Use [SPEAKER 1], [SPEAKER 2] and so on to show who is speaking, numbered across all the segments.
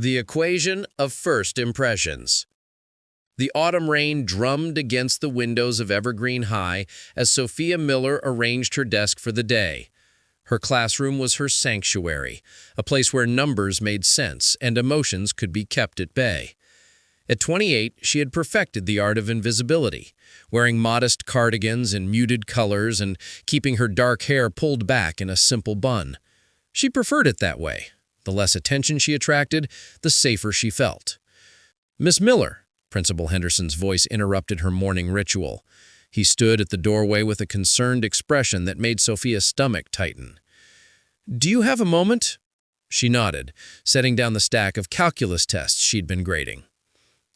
[SPEAKER 1] The equation of first impressions. The autumn rain drummed against the windows of Evergreen High as Sophia Miller arranged her desk for the day. Her classroom was her sanctuary, a place where numbers made sense and emotions could be kept at bay. At 28, she had perfected the art of invisibility, wearing modest cardigans in muted colors and keeping her dark hair pulled back in a simple bun. She preferred it that way. The less attention she attracted, the safer she felt. "Miss Miller," Principal Henderson's voice interrupted her morning ritual. He stood at the doorway with a concerned expression that made Sophia's stomach tighten. "Do you have a moment?" She nodded, setting down the stack of calculus tests she'd been grading.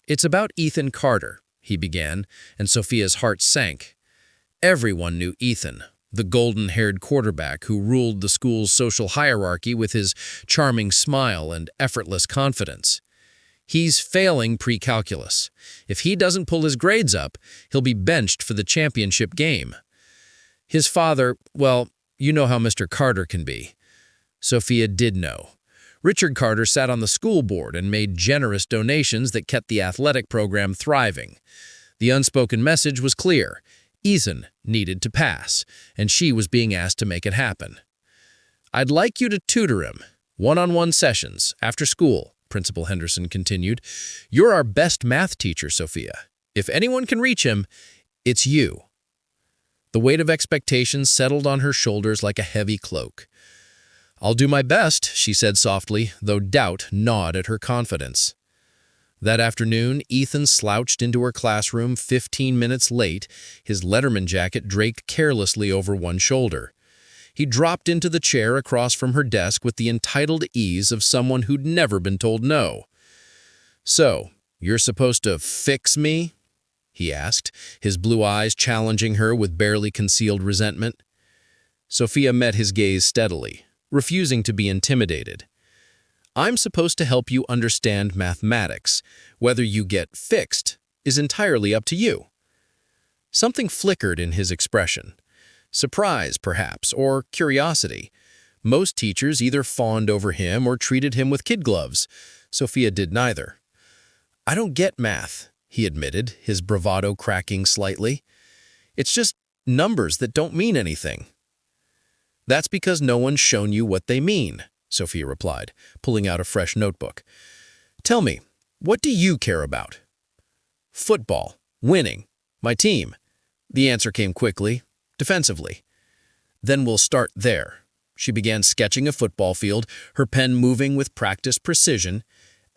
[SPEAKER 1] "It's about Ethan Carter," he began, and Sophia's heart sank. Everyone knew Ethan, the golden-haired quarterback who ruled the school's social hierarchy with his charming smile and effortless confidence. He's failing pre-calculus. If he doesn't pull his grades up, he'll be benched for the championship game. His father, well, you know how Mr. Carter can be. Sophia did know. Richard Carter sat on the school board and made generous donations that kept the athletic program thriving. The unspoken message was clear. Ethan needed to pass, and she was being asked to make it happen. "I'd like you to tutor him, one-on-one sessions, after school," Principal Henderson continued. "You're our best math teacher, Sophia. If anyone can reach him, it's you." The weight of expectations settled on her shoulders like a heavy cloak. "I'll do my best," she said softly, though doubt gnawed at her confidence. That afternoon, Ethan slouched into her classroom 15 minutes late, his Letterman jacket draped carelessly over one shoulder. He dropped into the chair across from her desk with the entitled ease of someone who'd never been told no. "So, you're supposed to fix me?" he asked, his blue eyes challenging her with barely concealed resentment. Sophia met his gaze steadily, refusing to be intimidated. "I'm supposed to help you understand mathematics. Whether you get fixed is entirely up to you." Something flickered in his expression. Surprise, perhaps, or curiosity. Most teachers either fawned over him or treated him with kid gloves. Sophia did neither. "I don't get math," he admitted, his bravado cracking slightly. "It's just numbers that don't mean anything." "That's because no one's shown you what they mean," Sophia replied, pulling out a fresh notebook. "Tell me, what do you care about?" "Football. Winning. My team." The answer came quickly, defensively. "Then we'll start there." She began sketching a football field, her pen moving with practiced precision.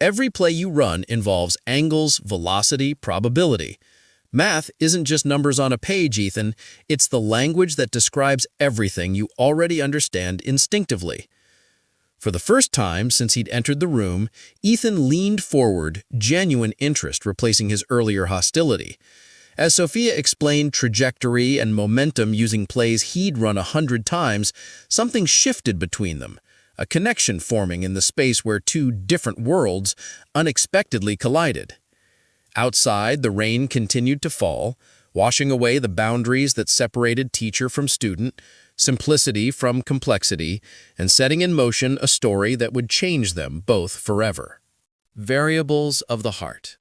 [SPEAKER 1] "Every play you run involves angles, velocity, probability. Math isn't just numbers on a page, Ethan. It's the language that describes everything you already understand instinctively." For the first time since he'd entered the room, Ethan leaned forward, genuine interest replacing his earlier hostility. As Sophia explained trajectory and momentum using plays he'd run 100 times, something shifted between them, a connection forming in the space where two different worlds unexpectedly collided. Outside, the rain continued to fall, washing away the boundaries that separated teacher from student, simplicity from complexity, and setting in motion a story that would change them both forever. Variables of the heart.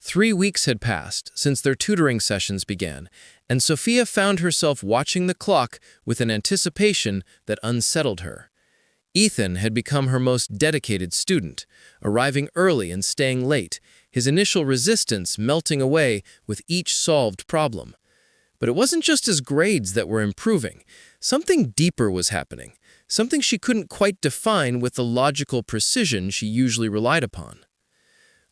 [SPEAKER 1] 3 weeks had passed since their tutoring sessions began, and Sophia found herself watching the clock with an anticipation that unsettled her. Ethan had become her most dedicated student, arriving early and staying late, his initial resistance melting away with each solved problem. But it wasn't just his grades that were improving. Something deeper was happening, something she couldn't quite define with the logical precision she usually relied upon.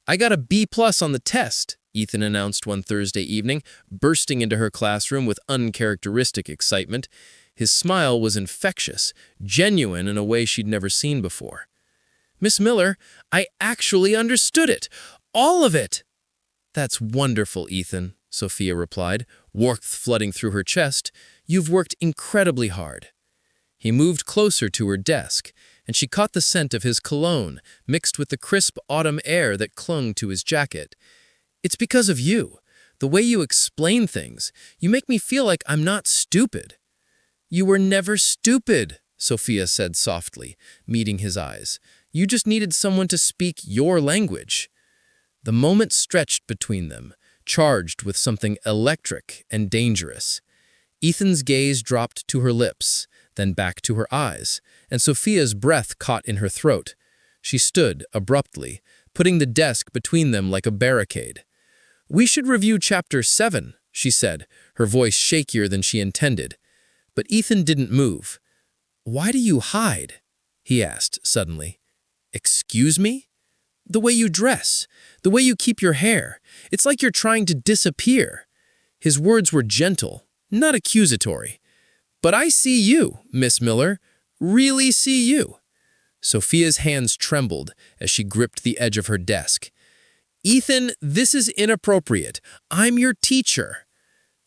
[SPEAKER 1] "I got a B+ on the test," Ethan announced one Thursday evening, bursting into her classroom with uncharacteristic excitement. His smile was infectious, genuine in a way she'd never seen before. "Miss Miller, I actually understood it. All of it." "That's wonderful, Ethan," Sophia replied, warmth flooding through her chest. "You've worked incredibly hard." He moved closer to her desk, and she caught the scent of his cologne, mixed with the crisp autumn air that clung to his jacket. "It's because of you. The way you explain things. You make me feel like I'm not stupid." "You were never stupid," Sophia said softly, meeting his eyes. You just needed someone to speak your language." The moment stretched between them, charged with something electric and dangerous. Ethan's gaze dropped to her lips, then back to her eyes, and Sophia's breath caught in her throat. She stood abruptly, putting the desk between them like a barricade. "We should review Chapter 7, she said, her voice shakier than she intended. But Ethan didn't move. "Why do you hide?" he asked suddenly. "Excuse me? The way you dress, the way you keep your hair, it's like you're trying to disappear." His words were gentle, not accusatory. "But I see you, Miss Miller, really see you." Sophia's hands trembled as she gripped the edge of her desk. "Ethan, this is inappropriate. I'm your teacher."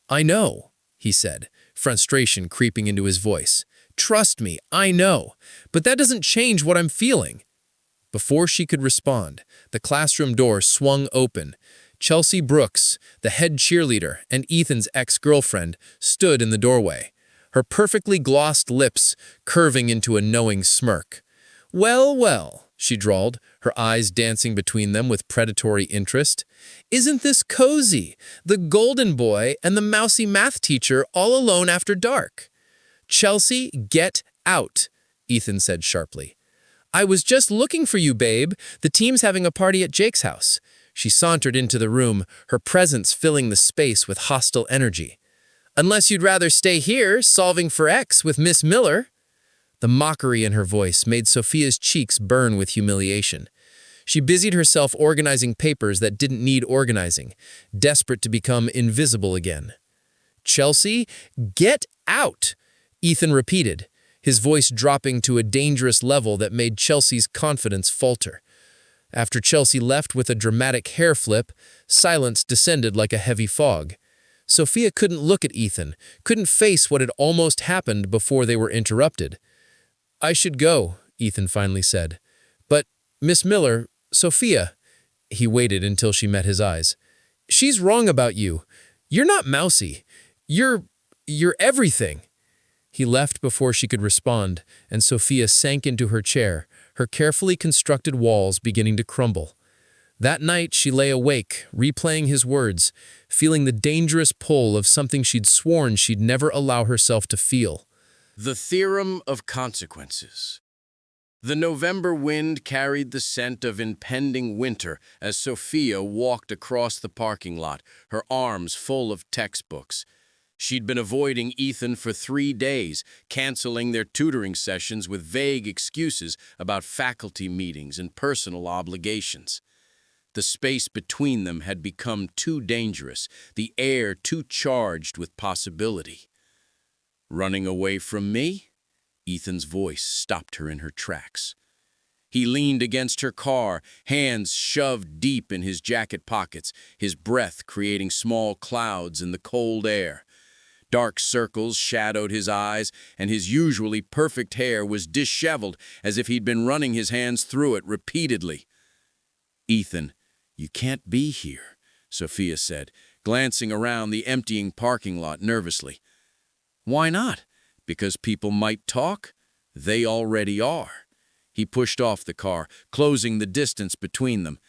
[SPEAKER 1] "I know," he said, frustration creeping into his voice. "Trust me, I know. But that doesn't change what I'm feeling." Before she could respond, the classroom door swung open. Chelsea Brooks, the head cheerleader and Ethan's ex-girlfriend, stood in the doorway, her perfectly glossed lips curving into a knowing smirk. "Well, well," she drawled, her eyes dancing between them with predatory interest. "Isn't this cozy? The golden boy and the mousy math teacher all alone after dark." "Chelsea, get out," Ethan said sharply. "I was just looking for you, babe. The team's having a party at Jake's house." She sauntered into the room, her presence filling the space with hostile energy. "Unless you'd rather stay here, solving for X with Miss Miller." The mockery in her voice made Sophia's cheeks burn with humiliation. She busied herself organizing papers that didn't need organizing, desperate to become invisible again. "Chelsea, get out," Ethan repeated, his voice dropping to a dangerous level that made Chelsea's confidence falter. After Chelsea left with a dramatic hair flip, silence descended like a heavy fog. Sophia couldn't look at Ethan, couldn't face what had almost happened before they were interrupted. "I should go," Ethan finally said. "But, Miss Miller, Sophia," he waited until she met his eyes. "She's wrong about you. You're not mousy. You're everything." He left before she could respond, and Sophia sank into her chair, her carefully constructed walls beginning to crumble. That night she lay awake, replaying his words, feeling the dangerous pull of something she'd sworn she'd never allow herself to feel.
[SPEAKER 2] The Theorem of Consequences. The November wind carried the scent of impending winter as Sophia walked across the parking lot, her arms full of textbooks. She'd been avoiding Ethan for 3 days, canceling their tutoring sessions with vague excuses about faculty meetings and personal obligations. The space between them had become too dangerous, the air too charged with possibility. "Running away from me?" Ethan's voice stopped her in her tracks. He leaned against her car, hands shoved deep in his jacket pockets, his breath creating small clouds in the cold air. Dark circles shadowed his eyes, and his usually perfect hair was disheveled as if he'd been running his hands through it repeatedly. "Ethan, you can't be here," Sophia said, glancing around the emptying parking lot nervously. "Why not? Because people might talk? They already are." He pushed off the car, closing the distance between them.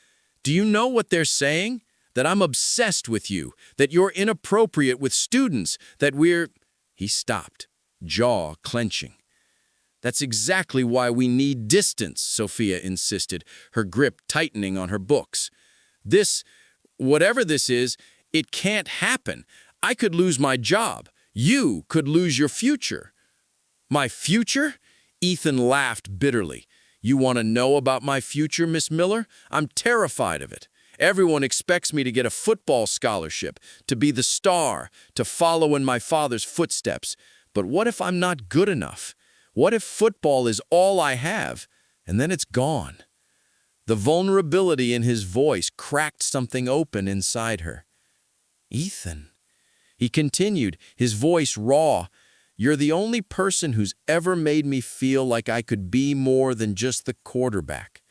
[SPEAKER 2] "Do you know what they're saying? That I'm obsessed with you, that you're inappropriate with students, that we're—" He stopped, jaw clenching. "That's exactly why we need distance," Sophia insisted, her grip tightening on her books. Whatever this is, it can't happen. I could lose my job. You could lose your future." "My future?" Ethan laughed bitterly. "You want to know about my future, Miss Miller? I'm terrified of it. Everyone expects me to get a football scholarship, to be the star, to follow in my father's footsteps. But what if I'm not good enough? What if football is all I have, and then it's gone?" The vulnerability in his voice cracked something open inside her. "Ethan," he continued, his voice raw, "you're the only person who's ever made me feel like I could be more than just the quarterback.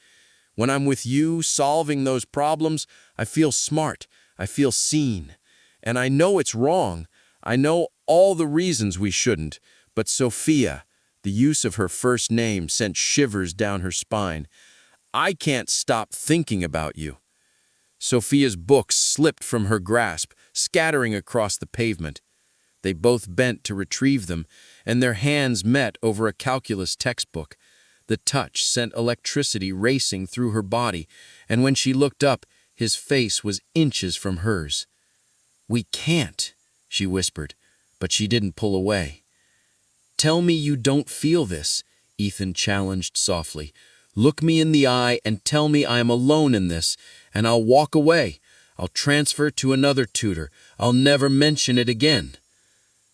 [SPEAKER 2] When I'm with you, solving those problems, I feel smart, I feel seen. And I know it's wrong. I know all the reasons we shouldn't. But Sophia," the use of her first name sent shivers down her spine, I can't stop thinking about you." Sophia's books slipped from her grasp, scattering across the pavement. They both bent to retrieve them, and their hands met over a calculus textbook. The touch sent electricity racing through her body, and when she looked up, his face was inches from hers. "We can't," she whispered, but she didn't pull away. "Tell me you don't feel this," Ethan challenged softly. "Look me in the eye and tell me I am alone in this, and I'll walk away. I'll transfer to another tutor. I'll never mention it again."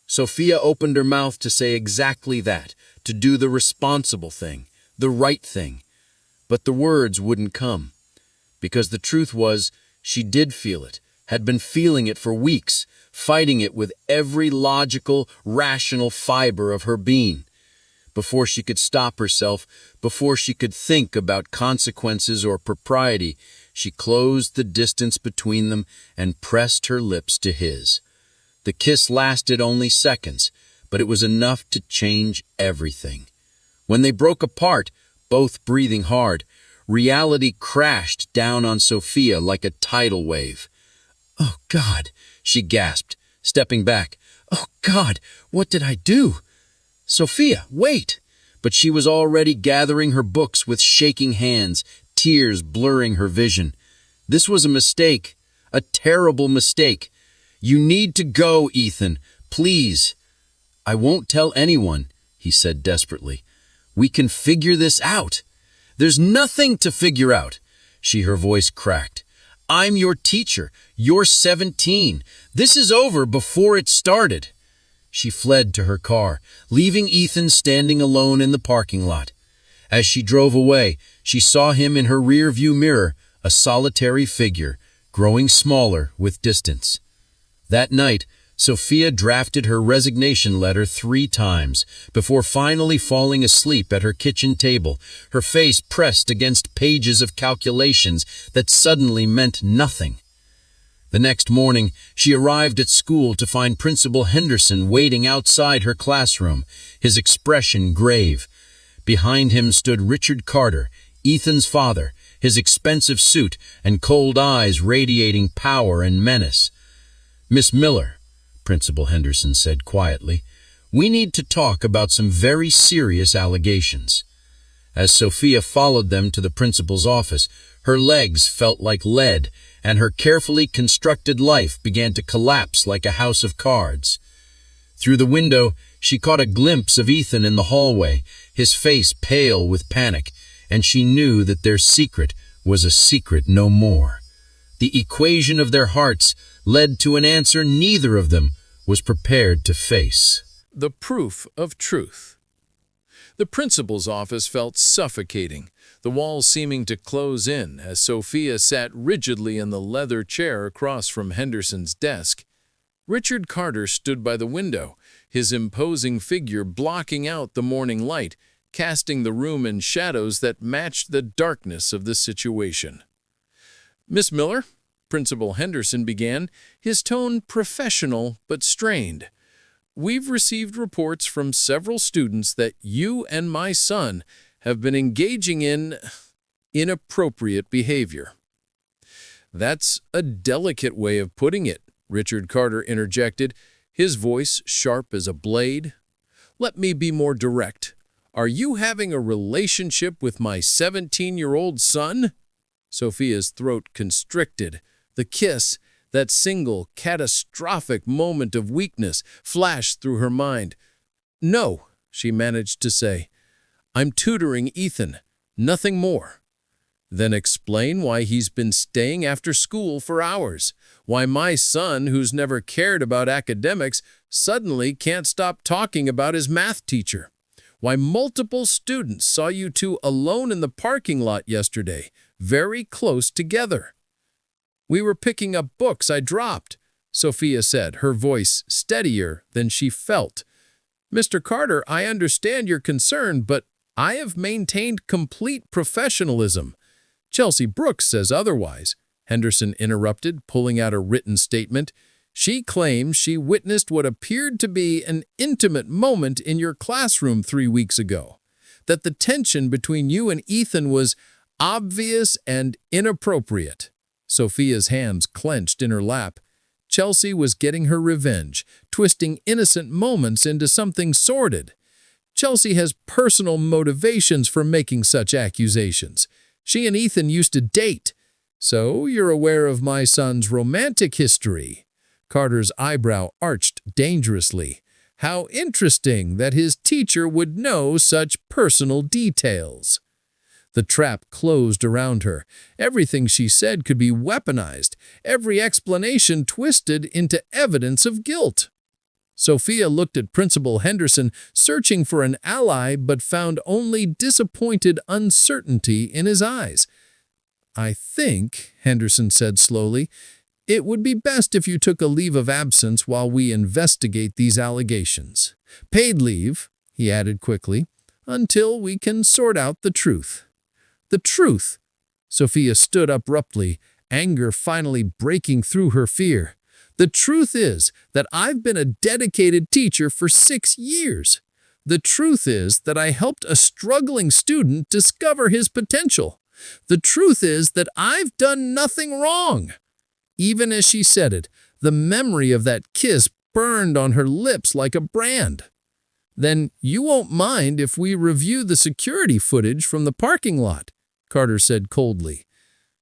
[SPEAKER 2] Sophia opened her mouth to say exactly that, to do the responsible thing, the right thing. But the words wouldn't come. Because the truth was, she did feel it, had been feeling it for weeks, fighting it with every logical, rational fiber of her being. Before she could stop herself, before she could think about consequences or propriety, she closed the distance between them and pressed her lips to his. The kiss lasted only seconds, but it was enough to change everything. When they broke apart, both breathing hard, reality crashed down on Sophia like a tidal wave. "Oh, God," she gasped, stepping back. "Oh, God, what did I do?" "Sophia, wait!" But she was already gathering her books with shaking hands, tears blurring her vision. This was a mistake, a terrible mistake. "You need to go, Ethan, please." "I won't tell anyone," he said desperately. "We can figure this out." "There's nothing to figure out," her voice cracked. "I'm your teacher. You're 17. This is over before it started." She fled to her car, leaving Ethan standing alone in the parking lot. As she drove away, she saw him in her rear-view mirror, a solitary figure, growing smaller with distance. That night, Sophia drafted her resignation letter 3 times before finally falling asleep at her kitchen table, her face pressed against pages of calculations that suddenly meant nothing. The next morning, she arrived at school to find Principal Henderson waiting outside her classroom, his expression grave. Behind him stood Richard Carter, Ethan's father, his expensive suit and cold eyes radiating power and menace. "Miss Miller," Principal Henderson said quietly, "we need to talk about some very serious allegations." As Sophia followed them to the principal's office, her legs felt like lead, and her carefully constructed life began to collapse like a house of cards. Through the window, she caught a glimpse of Ethan in the hallway, his face pale with panic, and she knew that their secret was a secret no more. The equation of their hearts led to an answer neither of them was prepared to face.
[SPEAKER 3] The proof of truth. The principal's office felt suffocating, the walls seeming to close in as Sophia sat rigidly in the leather chair across from Henderson's desk. Richard Carter stood by the window, his imposing figure blocking out the morning light, casting the room in shadows that matched the darkness of the situation. "Miss Miller," Principal Henderson began, his tone professional but strained, "we've received reports from several students that you and my son have been engaging in inappropriate behavior." "That's a delicate way of putting it," Richard Carter interjected, his voice sharp as a blade. "Let me be more direct. Are you having a relationship with my 17-year-old son?" Sophia's throat constricted. The kiss, that single, catastrophic moment of weakness, flashed through her mind. "No," she managed to say. "I'm tutoring Ethan, nothing more." "Then explain why he's been staying after school for hours, why my son, who's never cared about academics, suddenly can't stop talking about his math teacher, why multiple students saw you two alone in the parking lot yesterday, very close together." "We were picking up books I dropped," Sophia said, her voice steadier than she felt. "Mr. Carter, I understand your concern, but I have maintained complete professionalism." "Chelsea Brooks says otherwise," Henderson interrupted, pulling out a written statement. "She claims she witnessed what appeared to be an intimate moment in your classroom 3 weeks ago, that the tension between you and Ethan was Obvious and inappropriate. Sophia's hands clenched in her lap. Chelsea was getting her revenge, twisting innocent moments into something sordid. Chelsea has personal motivations for making such accusations. She and Ethan used to date. So you're aware of my son's romantic history. Carter's eyebrow arched dangerously. How interesting that his teacher would know such personal details. The trap closed around her. Everything she said could be weaponized, every explanation twisted into evidence of guilt. Sophia looked at Principal Henderson, searching for an ally, but found only disappointed uncertainty in his eyes. "I think," Henderson said slowly, "it would be best if you took a leave of absence while we investigate these allegations. Paid leave," he added quickly, "until we can sort out the truth." The truth! Sophia stood abruptly, anger finally breaking through her fear. The truth is that I've been a dedicated teacher for 6 years. The truth is that I helped a struggling student discover his potential. The truth is that I've done nothing wrong. Even as she said it, the memory of that kiss burned on her lips like a brand. "Then you won't mind if we review the security footage from the parking lot," Carter said coldly.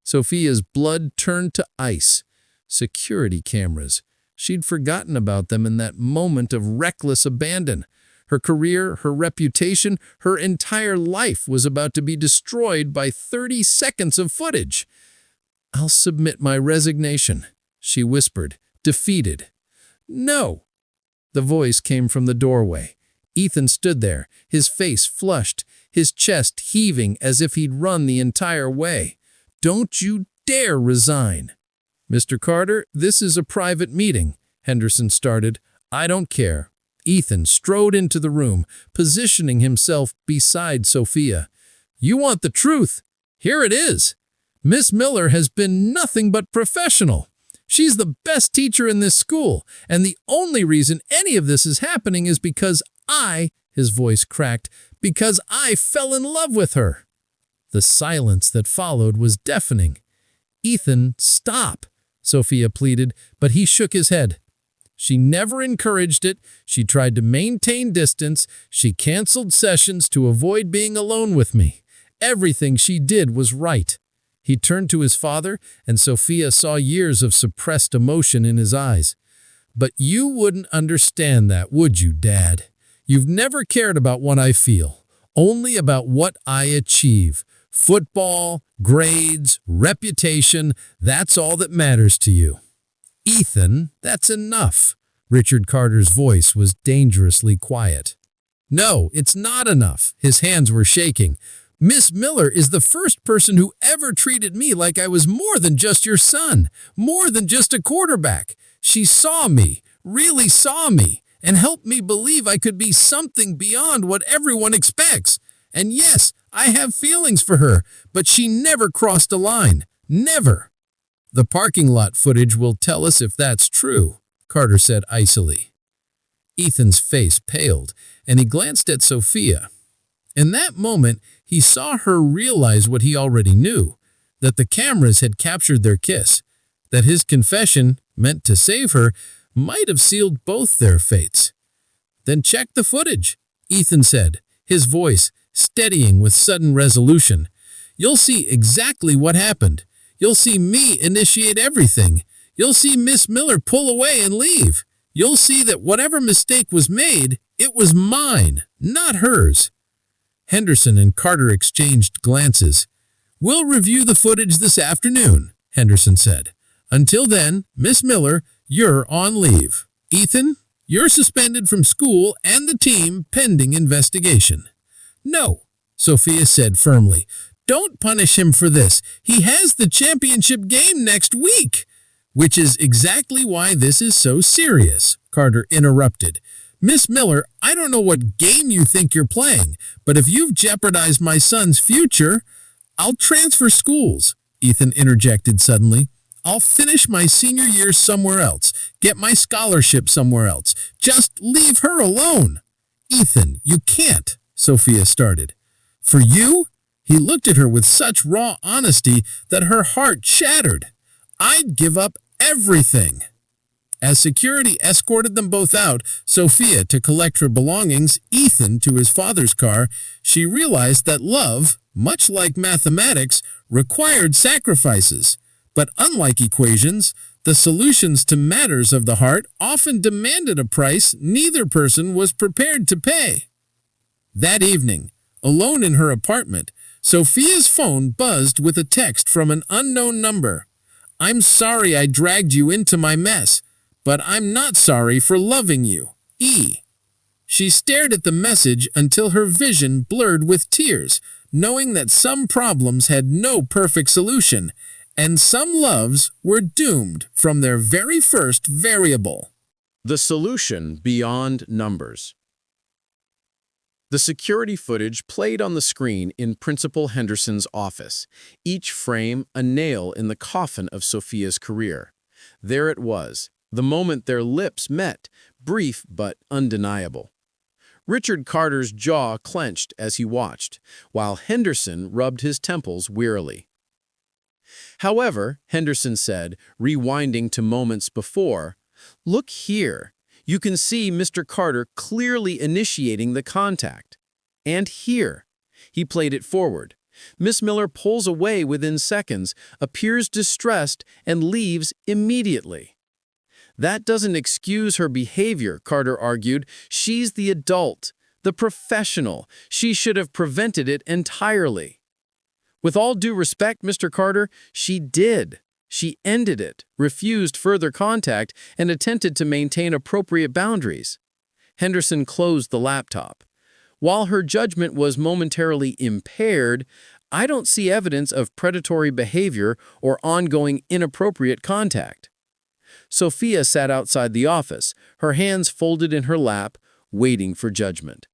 [SPEAKER 3] Sophia's blood turned to ice. Security cameras. She'd forgotten about them in that moment of reckless abandon. Her career, her reputation, her entire life was about to be destroyed by 30 seconds of footage. "I'll submit my resignation," she whispered, defeated. "No." The voice came from the doorway. Ethan stood there, his face flushed, his chest heaving as if he'd run the entire way. "Don't you dare resign." "Mr. Carter, this is a private meeting," Henderson started. "I don't care." Ethan strode into the room, positioning himself beside Sophia. "You want the truth? Here it is. Miss Miller has been nothing but professional. She's the best teacher in this school, and the only reason any of this is happening is because his voice cracked, because I fell in love with her." The silence that followed was deafening. "Ethan, stop," Sophia pleaded, but he shook his head. She never encouraged it. She tried to maintain distance. She canceled sessions to avoid being alone with me. Everything she did was right. He turned to his father, and Sophia saw years of suppressed emotion in his eyes. "But you wouldn't understand that, would you, Dad? You've never cared about what I feel, only about what I achieve. Football, grades, reputation, that's all that matters to you." "Ethan, that's enough." Richard Carter's voice was dangerously quiet. "No, it's not enough." His hands were shaking. "Miss Miller is the first person who ever treated me like I was more than just your son, more than just a quarterback. She saw me, really saw me, and helped me believe I could be something beyond what everyone expects. And yes, I have feelings for her, but she never crossed a line. Never." "The parking lot footage will tell us if that's true," Carter said icily. Ethan's face paled, and he glanced at Sophia. In that moment, he saw her realize what he already knew, that the cameras had captured their kiss, that his confession, meant to save her, might have sealed both their fates. "Then check the footage," Ethan said, his voice steadying with sudden resolution. "You'll see exactly what happened. You'll see me initiate everything. You'll see Miss Miller pull away and leave. You'll see that whatever mistake was made, it was mine, not hers." Henderson and Carter exchanged glances. "We'll review the footage this afternoon," Henderson said. "Until then, Miss Miller, you're on leave. Ethan, you're suspended from school and the team pending investigation." "No," Sophia said firmly. "Don't punish him for this. He has the championship game next week." "Which is exactly why this is so serious," Carter interrupted. "Miss Miller, I don't know what game you think you're playing, but if you've jeopardized my son's future—" "I'll transfer schools," Ethan interjected suddenly. "I'll finish my senior year somewhere else, get my scholarship somewhere else. Just leave her alone." "Ethan, you can't," Sophia started. "For you?"
[SPEAKER 4] He looked at her with such raw honesty that her heart shattered. "I'd give up everything." As security escorted them both out, Sophia to collect her belongings, Ethan to his father's car, she realized that love, much like mathematics, required sacrifices. But unlike equations, the solutions to matters of the heart often demanded a price neither person was prepared to pay. That evening, alone in her apartment, Sophia's phone buzzed with a text from an unknown number. "I'm sorry I dragged you into my mess, but I'm not sorry for loving you. E." She stared at the message until her vision blurred with tears, knowing that some problems had no perfect solution, and some loves were doomed from their very first variable.
[SPEAKER 2] The solution beyond numbers. The security footage played on the screen in Principal Henderson's office, each frame a nail in the coffin of Sophia's career. There it was, the moment their lips met, brief but undeniable. Richard Carter's jaw clenched as he watched, while Henderson rubbed his temples wearily. However, Henderson said, rewinding to moments before, "Look here. You can see Mr. Carter clearly initiating the contact. And here." He played it forward. Miss Miller pulls away within seconds, appears distressed, and leaves immediately. "That doesn't excuse her behavior," Carter argued. "She's the adult, the professional. She should have prevented it entirely." "With all due respect, Mr. Carter, she did. She ended it, refused further contact, and attempted to maintain appropriate boundaries." Henderson closed the laptop. "While her judgment was momentarily impaired, I don't see evidence of predatory behavior or ongoing inappropriate contact." Sophia sat outside the office, her hands folded in her lap, waiting for judgment.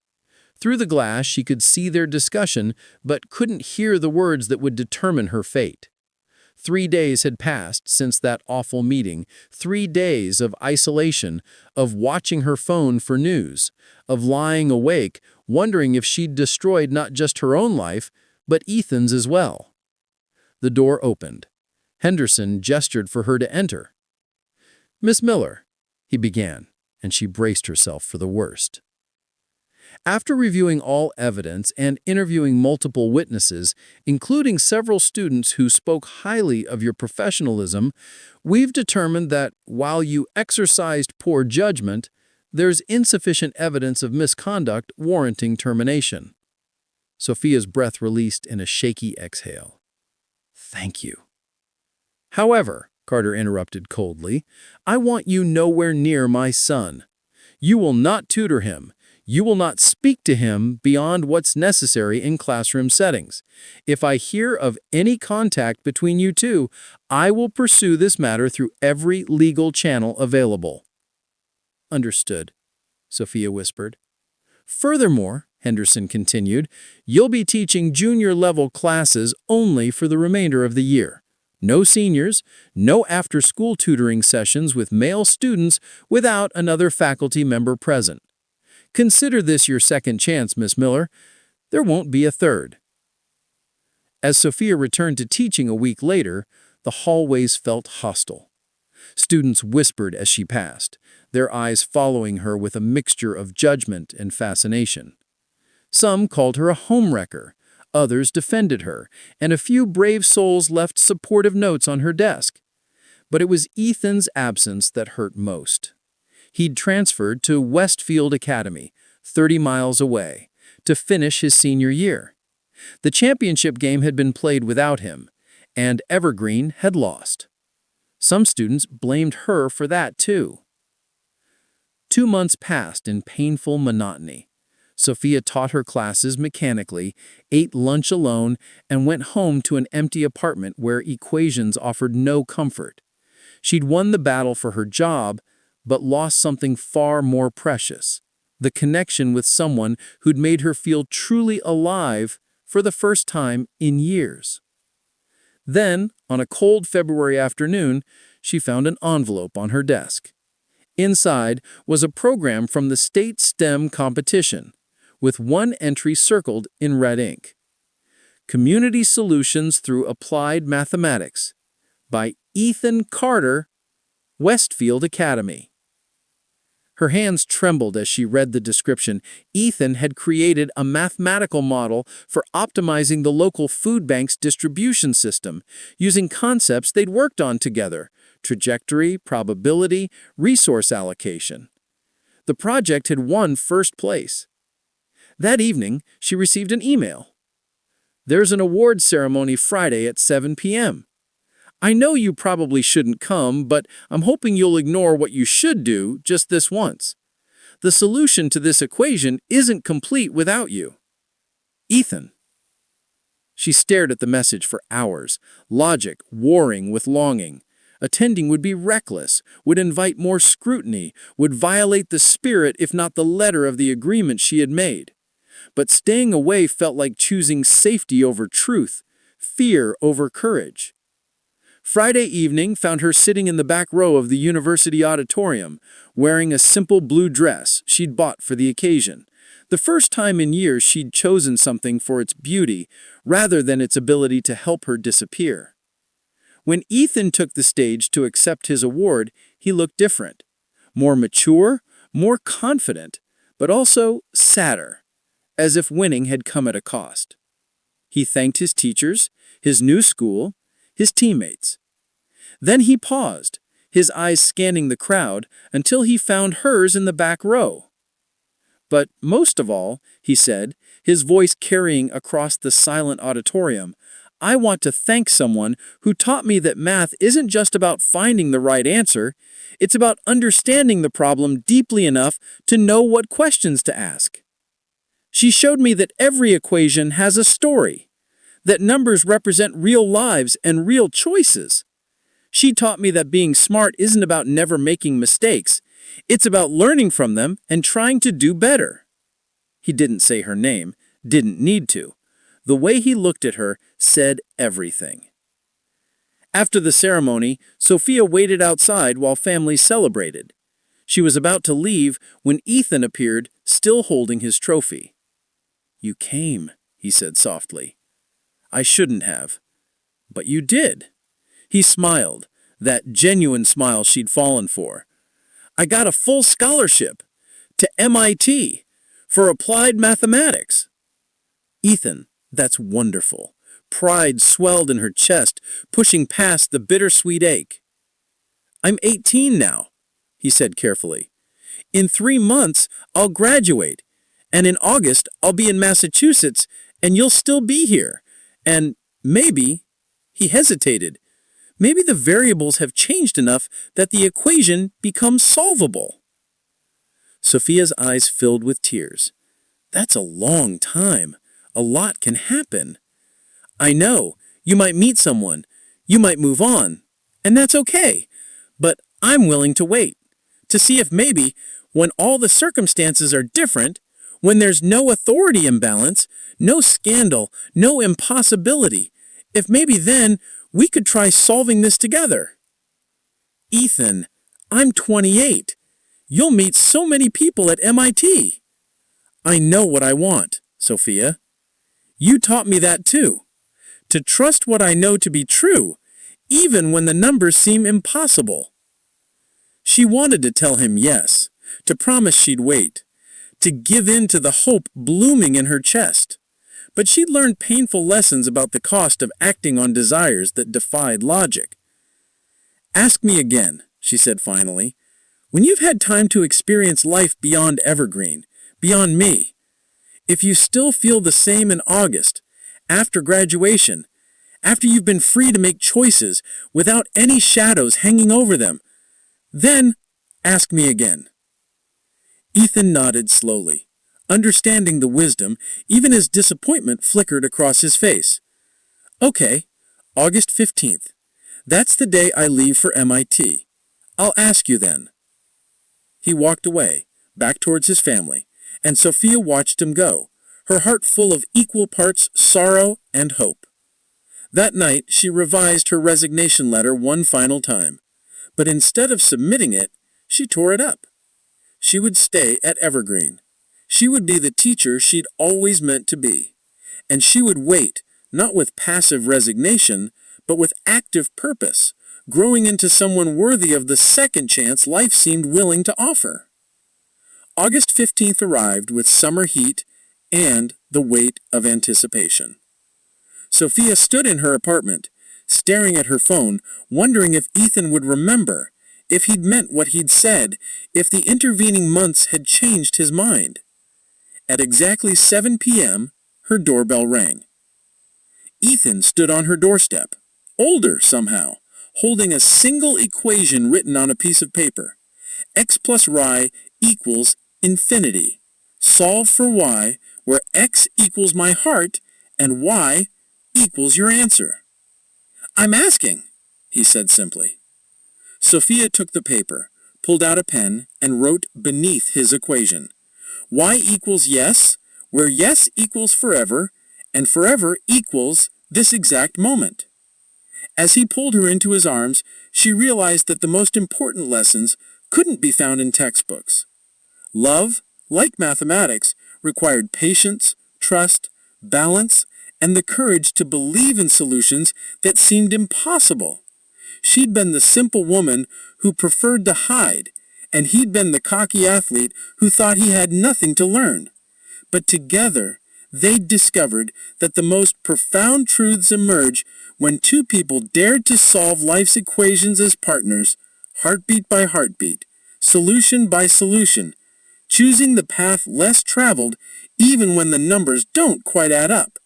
[SPEAKER 2] Through the glass, she could see their discussion, but couldn't hear the words that would determine her fate. 3 days had passed since that awful meeting, 3 days of isolation, of watching her phone for news, of lying awake, wondering if she'd destroyed not just her own life, but Ethan's as well. The door opened. Henderson gestured for her to enter. "Miss Miller," he began, and she braced herself for the worst. After reviewing all evidence and interviewing multiple witnesses, including several students who spoke highly of your professionalism, we've determined that while you exercised poor judgment, there's insufficient evidence of misconduct warranting termination. Sophia's breath released in a shaky exhale. "Thank you." "However," Carter interrupted coldly, "I want you nowhere near my son. You will not tutor him. You will not speak to him beyond what's necessary in classroom settings. If I hear of any contact between you two, I will pursue this matter through every legal channel available." "Understood," Sophia whispered. "Furthermore," Henderson continued, "you'll be teaching junior-level classes only for the remainder of the year. No seniors, no after-school tutoring sessions with male students without another faculty member present. Consider this your second chance, Miss Miller. There won't be a third." As Sophia returned to teaching a week later, the hallways felt hostile. Students whispered as she passed, their eyes following her with a mixture of judgment and fascination. Some called her a homewrecker, others defended her, and a few brave souls left supportive notes on her desk. But it was Ethan's absence that hurt most. He'd transferred to Westfield Academy, 30 miles away, to finish his senior year. The championship game had been played without him, and Evergreen had lost. Some students blamed her for that, too. 2 months passed in painful monotony. Sophia taught her classes mechanically, ate lunch alone, and went home to an empty apartment where equations offered no comfort. She'd won the battle for her job, but lost something far more precious, the connection with someone who'd made her feel truly alive for the first time in years. Then, on a cold February afternoon, she found an envelope on her desk. Inside was a program from the state STEM competition, with one entry circled in red ink.
[SPEAKER 5] Community Solutions Through Applied Mathematics by Ethan Carter, Westfield Academy. Her hands trembled as she read the description. Ethan had created a mathematical model for optimizing the local food bank's distribution system, using concepts they'd worked on together: trajectory, probability, resource allocation. The project had won first place. That evening, she received an email. "There's an awards ceremony Friday at 7 p.m. I know you probably shouldn't come, but I'm hoping you'll ignore what you should do just this once. The solution to this equation isn't complete without you. Ethan." She stared at the message for hours, logic warring with longing. Attending would be reckless, would invite more scrutiny, would violate the spirit if not the letter of the agreement she had made. But staying away felt like choosing safety over truth, fear over courage. Friday evening found her sitting in the back row of the university auditorium, wearing a simple blue dress she'd bought for the occasion. The first time in years she'd chosen something for its beauty rather than its ability to help her disappear. When Ethan took the stage to accept his award, he looked different. More mature, more confident, but also sadder, as if winning had come at a cost. He thanked his teachers, his new school, his teammates. Then he paused, his eyes scanning the crowd until he found hers in the back row. But most of all, he said, his voice carrying across the silent auditorium, "I want to thank someone who taught me that math isn't just about finding the right answer, it's about understanding the problem deeply enough to know what questions to ask. She showed me that every equation has a story, that numbers represent real lives and real choices. She taught me that being smart isn't about never making mistakes, it's about learning from them and trying to do better." He didn't say her name, didn't need to. The way he looked at her said everything. After the ceremony, Sophia waited outside while families celebrated. She was about to leave when Ethan appeared, still holding his trophy. "You came," he said softly. "I shouldn't have. But you did." He smiled, that genuine smile she'd fallen for. "I got a full scholarship to MIT for applied mathematics." "Ethan, that's wonderful." Pride swelled in her chest, pushing past the bittersweet ache. "I'm 18 now," he said carefully. "In 3 months, I'll graduate, and in August, I'll be in Massachusetts, and you'll still be here. And maybe," he hesitated, "maybe the variables have changed enough that the equation becomes solvable." Sophia's eyes filled with tears. "That's a long time. A lot can happen." "I know. You might meet someone. You might move on. And that's okay. But I'm willing to wait. To see if maybe, when all the circumstances are different, when there's no authority imbalance, no scandal, no impossibility, if maybe then we could try solving this together." "Ethan, I'm 28. You'll meet so many people at MIT." "I know what I want, Sophia. You taught me that too. To trust what I know to be true, even when the numbers seem impossible." She wanted to tell him yes, to promise she'd wait, to give in to the hope blooming in her chest. But she'd learned painful lessons about the cost of acting on desires that defied logic. "Ask me again," she said finally, "when you've had time to experience life beyond Evergreen, beyond me. If you still feel the same in August, after graduation, after you've been free to make choices without any shadows hanging over them, then ask me again." Ethan nodded slowly, understanding the wisdom, even as disappointment flickered across his face. "Okay, August 15th. That's the day I leave for MIT. I'll ask you then." He walked away, back towards his family, and Sophia watched him go, her heart full of equal parts sorrow and hope. That night, she revised her resignation letter one final time, but instead of submitting it, she tore it up. She would stay at Evergreen. She would be the teacher she'd always meant to be, and she would wait,
[SPEAKER 4] not with passive resignation, but with active purpose, growing into someone worthy of the second chance life seemed willing to offer. August 15th arrived with summer heat and the weight of anticipation. Sophia stood in her apartment, staring at her phone, wondering if Ethan would remember, if he'd meant what he'd said, if the intervening months had changed his mind. At exactly 7 p.m., her doorbell rang. Ethan stood on her doorstep, older somehow, holding a single equation written on a piece of paper. X plus y equals infinity. Solve for y, where x equals my heart and y equals your answer. I'm asking, he said simply. Sophia took the paper, pulled out a pen, and wrote beneath his equation. Y equals yes, where yes equals forever, and forever equals this exact moment. As he pulled her into his arms, she realized that the most important lessons couldn't be found in textbooks. Love, like mathematics, required patience, trust, balance, and the courage to believe in solutions that seemed impossible. She'd been the simple woman who preferred to hide, and he'd been the cocky athlete who thought he had nothing to learn. But together, they'd discovered that the most profound truths emerge when two people dared to solve life's equations as partners, heartbeat by heartbeat, solution by solution, choosing the path less traveled even when the numbers don't quite add up.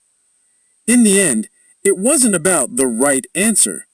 [SPEAKER 4] In the end, it wasn't about the right answer,